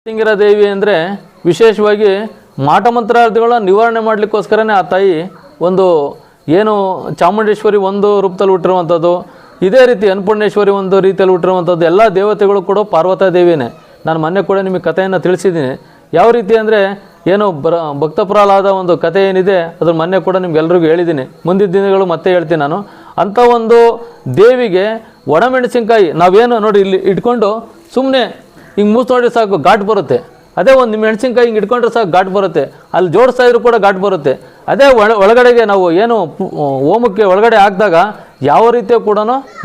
ಸಿಂಗಿರ ದೇವಿ ಅಂದರೆ ವಿಶೇಷವಾಗಿ ಮಾಟಮಂತ್ರಾದಿಗಳ ನಿವಾರಣೆ ಮಾಡಲಿಕ್ಕೋಸ್ಕರನೇ ಆ ತಾಯಿ ಒಂದು ಏನು ಚಾಮುಂಡೇಶ್ವರಿ ಒಂದು ರೂಪದಲ್ಲಿ ಹುಟ್ಟಿರುವಂಥದ್ದು, ಇದೇ ರೀತಿ ಅನ್ನಪೂರ್ಣೇಶ್ವರಿ ಒಂದು ರೀತಿಯಲ್ಲಿ ಹುಟ್ಟಿರುವಂಥದ್ದು. ಎಲ್ಲ ದೇವತೆಗಳು ಕೂಡ ಪಾರ್ವತಾ ದೇವಿಯೇ. ನಾನು ಮೊನ್ನೆ ಕೂಡ ನಿಮಗೆ ಕಥೆಯನ್ನು ತಿಳಿಸಿದ್ದೀನಿ. ಯಾವ ರೀತಿ ಅಂದರೆ ಏನು ಭಕ್ತ ಪ್ರಹ್ಲಾದ ಒಂದು ಕಥೆ ಏನಿದೆ ಅದ್ರ ಮೊನ್ನೆ ಕೂಡ ನಿಮ್ಗೆಲ್ರಿಗೂ ಹೇಳಿದ್ದೀನಿ. ಮುಂದಿನ ದಿನಗಳು ಮತ್ತೆ ಹೇಳ್ತೀನಿ ನಾನು. ಅಂಥ ಒಂದು ದೇವಿಗೆ ಒಣಮೆಣಸಿನ್ಕಾಯಿ ನಾವೇನು ನೋಡಿ ಇಲ್ಲಿ ಇಟ್ಕೊಂಡು ಸುಮ್ಮನೆ ಹಿಂಗೆ ಮೂಸ್ ನೋಡಿ ಸಾಕು ಘಾಟ್ ಬರುತ್ತೆ. ಅದೇ ಒಂದು ನಿಮ್ಮ ಮೆಣಸಿನ್ಕಾಯಿ ಹಿಂಗೆ ಇಟ್ಕೊಂಡ್ರೆ ಸಾಕು ಘಾಟ್ ಬರುತ್ತೆ. ಅಲ್ಲಿ ಜೋಡಿಸ್ತಾ ಇದ್ರು ಕೂಡ ಘಾಟ್ ಬರುತ್ತೆ. ಅದೇ ಒಳಗಡೆಗೆ ನಾವು ಏನು ಹೋಮಕ್ಕೆ ಒಳಗಡೆ ಹಾಕಿದಾಗ ಯಾವ ರೀತಿಯ ಕೂಡ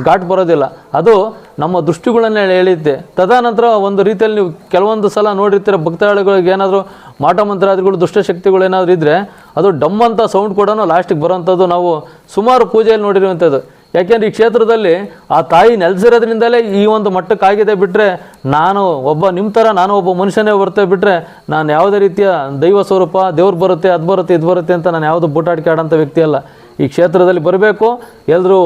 ಘಾಟ್ ಬರೋದಿಲ್ಲ. ಅದು ನಮ್ಮ ದೃಷ್ಟಿಗಳನ್ನೇ ಎಳೆಯುತ್ತೆ. ತದನಂತರ ಒಂದು ರೀತಿಯಲ್ಲಿ ನೀವು ಕೆಲವೊಂದು ಸಲ ನೋಡಿರ್ತೀರ ಭಕ್ತಾಳಿಗಳಿಗೆ ಏನಾದರೂ ಮಾಟಮಂತ್ರಾದಿಗಳು ದುಷ್ಟಶಕ್ತಿಗಳು ಏನಾದರೂ ಇದ್ದರೆ ಅದು ಡಮ್ ಅಂತ ಸೌಂಡ್ ಕೂಡ ಲಾಸ್ಟಿಗೆ ಬರೋವಂಥದ್ದು ನಾವು ಸುಮಾರು ಪೂಜೆಯಲ್ಲಿ ನೋಡಿರುವಂಥದ್ದು. ಯಾಕೆಂದರೆ ಈ ಕ್ಷೇತ್ರದಲ್ಲಿ ಆ ತಾಯಿ ನೆಲೆಸಿರೋದ್ರಿಂದಲೇ ಈ ಒಂದು ಮಟ್ಟಕ್ಕಾಗಿದೆ. ಬಿಟ್ಟರೆ ನಾನು ಒಬ್ಬ ನಿಮ್ಮ ಥರ ನಾನು ಒಬ್ಬ ಮನುಷ್ಯನೇ ಬರ್ತೇ ಬಿಟ್ಟರೆ ನಾನು ಯಾವುದೇ ರೀತಿಯ ದೈವ ಸ್ವರೂಪ ದೇವ್ರು ಬರುತ್ತೆ ಅದು ಬರುತ್ತೆ ಇದು ಬರುತ್ತೆ ಅಂತ ನಾನು ಯಾವುದು ಬೂಟಾಟಿಕೆ ಆಡೋಂಥ ವ್ಯಕ್ತಿ ಅಲ್ಲ. ಈ ಕ್ಷೇತ್ರದಲ್ಲಿ ಬರಬೇಕು, ಎಲ್ಲರೂ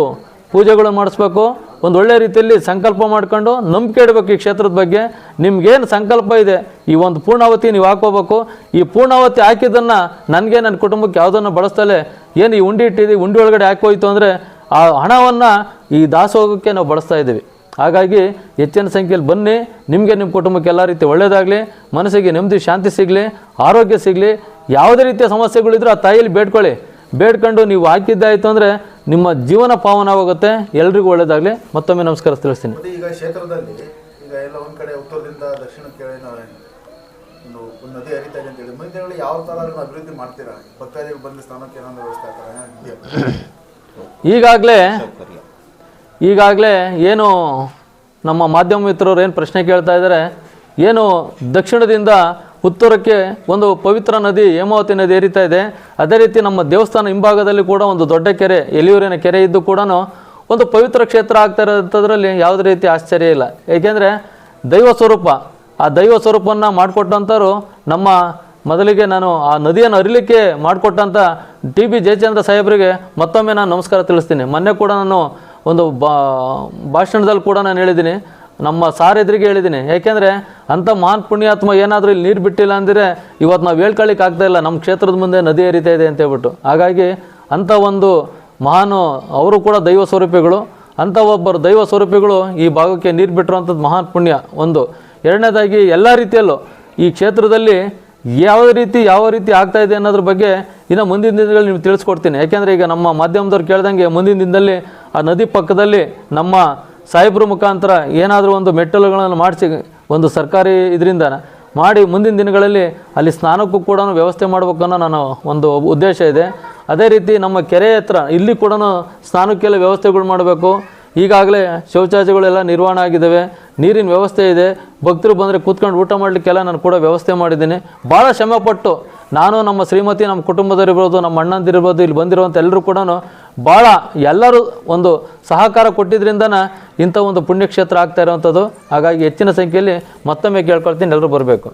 ಪೂಜೆಗಳನ್ನು ಮಾಡಿಸ್ಬೇಕು, ಒಂದು ಒಳ್ಳೆ ರೀತಿಯಲ್ಲಿ ಸಂಕಲ್ಪ ಮಾಡ್ಕೊಂಡು ನಂಬಿಕೆ ಇಡಬೇಕು ಈ ಕ್ಷೇತ್ರದ ಬಗ್ಗೆ. ನಿಮ್ಗೇನು ಸಂಕಲ್ಪ ಇದೆ ಈ ಒಂದು ಪೂರ್ಣಾವತಿ ನೀವು ಹಾಕೋಬೇಕು. ಈ ಪೂರ್ಣಾವತಿ ಹಾಕಿದ್ದನ್ನು ನನಗೆ ನನ್ನ ಕುಟುಂಬಕ್ಕೆ ಯಾವುದನ್ನು ಬಳಸ್ತಲೇ ಏನು ಈ ಉಂಡಿ ಇಟ್ಟಿದ್ದೀವಿ ಉಂಡಿ ಒಳಗಡೆ ಹಾಕೋಯ್ತು ಅಂದರೆ ಆ ಹಣವನ್ನು ಈ ದಾಸೋಗಕ್ಕೆ ನಾವು ಬಳಸ್ತಾ ಇದ್ದೀವಿ. ಹಾಗಾಗಿ ಹೆಚ್ಚಿನ ಸಂಖ್ಯೆಯಲ್ಲಿ ಬನ್ನಿ, ನಿಮಗೆ ನಿಮ್ಮ ಕುಟುಂಬಕ್ಕೆ ಎಲ್ಲ ರೀತಿ ಒಳ್ಳೆಯದಾಗಲಿ, ಮನಸ್ಸಿಗೆ ನೆಮ್ಮದಿ ಶಾಂತಿ ಸಿಗಲಿ, ಆರೋಗ್ಯ ಸಿಗಲಿ. ಯಾವುದೇ ರೀತಿಯ ಸಮಸ್ಯೆಗಳಿದ್ರೂ ಆ ತಾಯಿಯಲ್ಲಿ ಬೇಡ್ಕೊಂಡು ನೀವು ಹಾಕಿದ್ದಾಯಿತು ಅಂದರೆ ನಿಮ್ಮ ಜೀವನ ಪಾವನವಾಗುತ್ತೆ. ಎಲ್ರಿಗೂ ಒಳ್ಳೆಯದಾಗಲಿ. ಮತ್ತೊಮ್ಮೆ ನಮಸ್ಕಾರ ತಿಳಿಸ್ತೀನಿ. ಈಗ ಕ್ಷೇತ್ರದಲ್ಲಿ ಈಗ ಎಲ್ಲ ಒಂದು ಕಡೆ ಉತ್ತರದಿಂದ ದಕ್ಷಿಣಕ್ಕೆ ಒಂದು ನದಿ ಹರಿತಾ ಇದೆ ಅಂತೇಳಿ ಮುಂದಿನ ದಿನಗಳಲ್ಲಿ ಯಾವ ಥರ ಅಭಿವೃದ್ಧಿ ಮಾಡ್ತೀರಾ? ಭಕ್ತಾದಿಗಳು ಬಂದು ಸ್ನಾನಕ್ಕೆ ಏನಾದರೂ ವ್ಯವಸ್ಥೆ ಆಗ್ತಾರೆ? ಈಗಾಗಲೇ ಏನು ನಮ್ಮ ಮಾಧ್ಯಮ ಮಿತ್ರರು ಏನು ಪ್ರಶ್ನೆ ಕೇಳ್ತಾ ಇದ್ದಾರೆ, ಏನು ದಕ್ಷಿಣದಿಂದ ಉತ್ತರಕ್ಕೆ ಒಂದು ಪವಿತ್ರ ನದಿ ಹೇಮಾವತಿ ನದಿ ಹರಿತಾ ಇದೆ. ಅದೇ ರೀತಿ ನಮ್ಮ ದೇವಸ್ಥಾನ ಹಿಂಭಾಗದಲ್ಲಿ ಕೂಡ ಒಂದು ದೊಡ್ಡ ಕೆರೆ ಎಲಿಯೂರಿನ ಕೆರೆ ಇದ್ದು ಕೂಡ ಒಂದು ಪವಿತ್ರ ಕ್ಷೇತ್ರ ಆಗ್ತಾ ಇರೋಂಥದ್ರಲ್ಲಿ ಯಾವುದೇ ರೀತಿ ಆಶ್ಚರ್ಯ ಇಲ್ಲ. ಏಕೆಂದರೆ ದೈವ ಸ್ವರೂಪ, ಆ ದೈವ ಸ್ವರೂಪವನ್ನು ಮಾಡಿಕೊಟ್ಟಂಥವ್ರು ನಮ್ಮ ಮೊದಲಿಗೆ ನಾನು ಆ ನದಿಯನ್ನು ಹರಿಲಿಕ್ಕೆ ಮಾಡಿಕೊಟ್ಟಂಥ TB ಜಯಚಂದ್ರ ಸಾಹೇಬರಿಗೆ ಮತ್ತೊಮ್ಮೆ ನಾನು ನಮಸ್ಕಾರ ತಿಳಿಸ್ತೀನಿ. ಮೊನ್ನೆ ಕೂಡ ನಾನು ಒಂದು ಭಾಷಣದಲ್ಲಿ ಕೂಡ ನಾನು ಹೇಳಿದ್ದೀನಿ, ನಮ್ಮ ಸಾರ್ ಎದುರಿಗೆ ಹೇಳಿದ್ದೀನಿ. ಯಾಕೆಂದರೆ ಅಂಥ ಮಹಾನ್ ಪುಣ್ಯಾತ್ಮ ಏನಾದರೂ ಇಲ್ಲಿ ನೀರು ಬಿಟ್ಟಿಲ್ಲ ಅಂದರೆ ಇವತ್ತು ನಾವು ಹೇಳ್ಕೊಳ್ಳಿಕ್ಕೆ ಆಗ್ತಾಯಿಲ್ಲ ನಮ್ಮ ಕ್ಷೇತ್ರದ ಮುಂದೆ ನದಿ ಹರಿತಾ ಇದೆ ಅಂತ ಹೇಳ್ಬಿಟ್ಟು. ಹಾಗಾಗಿ ಅಂಥ ಒಂದು ಮಹಾನು ಅವರು ಕೂಡ ದೈವ ಸ್ವರೂಪಿಗಳು. ಅಂಥ ಒಬ್ಬರು ದೈವ ಸ್ವರೂಪಿಗಳು ಈ ಭಾಗಕ್ಕೆ ನೀರು ಬಿಟ್ಟಿರುವಂಥದ್ದು ಮಹಾನ್ ಪುಣ್ಯ ಒಂದು. ಎರಡನೇದಾಗಿ ಎಲ್ಲ ರೀತಿಯಲ್ಲೂ ಈ ಕ್ಷೇತ್ರದಲ್ಲಿ ಯಾವ ರೀತಿ ಆಗ್ತಾ ಇದೆ ಅನ್ನೋದ್ರ ಬಗ್ಗೆ ಇನ್ನು ಮುಂದಿನ ದಿನಗಳಲ್ಲಿ ನೀವು ತಿಳಿಸ್ಕೊಡ್ತೀನಿ. ಯಾಕೆಂದರೆ ಈಗ ನಮ್ಮ ಮಾಧ್ಯಮದವ್ರು ಕೇಳ್ದಂಗೆ ಮುಂದಿನ ದಿನದಲ್ಲಿ ಆ ನದಿ ಪಕ್ಕದಲ್ಲಿ ನಮ್ಮ ಸಾಹೇಬ್ರ ಮುಖಾಂತರ ಏನಾದರೂ ಒಂದು ಮೆಟ್ಟಲುಗಳನ್ನು ಮಾಡಿಸಿ ಒಂದು ಸರ್ಕಾರಿ ಇದರಿಂದ ಮಾಡಿ ಮುಂದಿನ ದಿನಗಳಲ್ಲಿ ಅಲ್ಲಿ ಸ್ನಾನಕ್ಕೂ ಕೂಡ ವ್ಯವಸ್ಥೆ ಮಾಡಬೇಕನ್ನೋ ನನ್ನ ಒಂದು ಉದ್ದೇಶ ಇದೆ. ಅದೇ ರೀತಿ ನಮ್ಮ ಕೆರೆ ಹತ್ರ ಇಲ್ಲಿ ಕೂಡ ಸ್ನಾನಕ್ಕೆಲ್ಲ ವ್ಯವಸ್ಥೆಗಳು ಮಾಡಬೇಕು. ಈಗಾಗಲೇ ಶೌಚಾಲಯಗಳೆಲ್ಲ ನಿರ್ವಹಣೆ ಆಗಿದ್ದಾವೆ, ನೀರಿನ ವ್ಯವಸ್ಥೆ ಇದೆ. ಭಕ್ತರು ಬಂದರೆ ಕೂತ್ಕೊಂಡು ಊಟ ಮಾಡಲಿಕ್ಕೆಲ್ಲ ನಾನು ಕೂಡ ವ್ಯವಸ್ಥೆ ಮಾಡಿದ್ದೀನಿ. ಭಾಳ ಶ್ರಮಪಟ್ಟು ನಾನು, ನಮ್ಮ ಶ್ರೀಮತಿ, ನಮ್ಮ ಕುಟುಂಬದವರಿರ್ಬೋದು, ನಮ್ಮ ಅಣ್ಣಂದಿರ್ಬೋದು, ಇಲ್ಲಿ ಬಂದಿರುವಂಥ ಎಲ್ಲರೂ ಕೂಡ ಭಾಳ ಎಲ್ಲರೂ ಒಂದು ಸಹಕಾರ ಕೊಟ್ಟಿದ್ದರಿಂದನೇ ಇಂಥ ಒಂದು ಪುಣ್ಯಕ್ಷೇತ್ರ ಆಗ್ತಾ ಇರೋವಂಥದ್ದು. ಹಾಗಾಗಿ ಹೆಚ್ಚಿನ ಸಂಖ್ಯೆಯಲ್ಲಿ ಮತ್ತೊಮ್ಮೆ ಕೇಳ್ಕೊಳ್ತೀನಿ, ಎಲ್ಲರೂ ಬರಬೇಕು.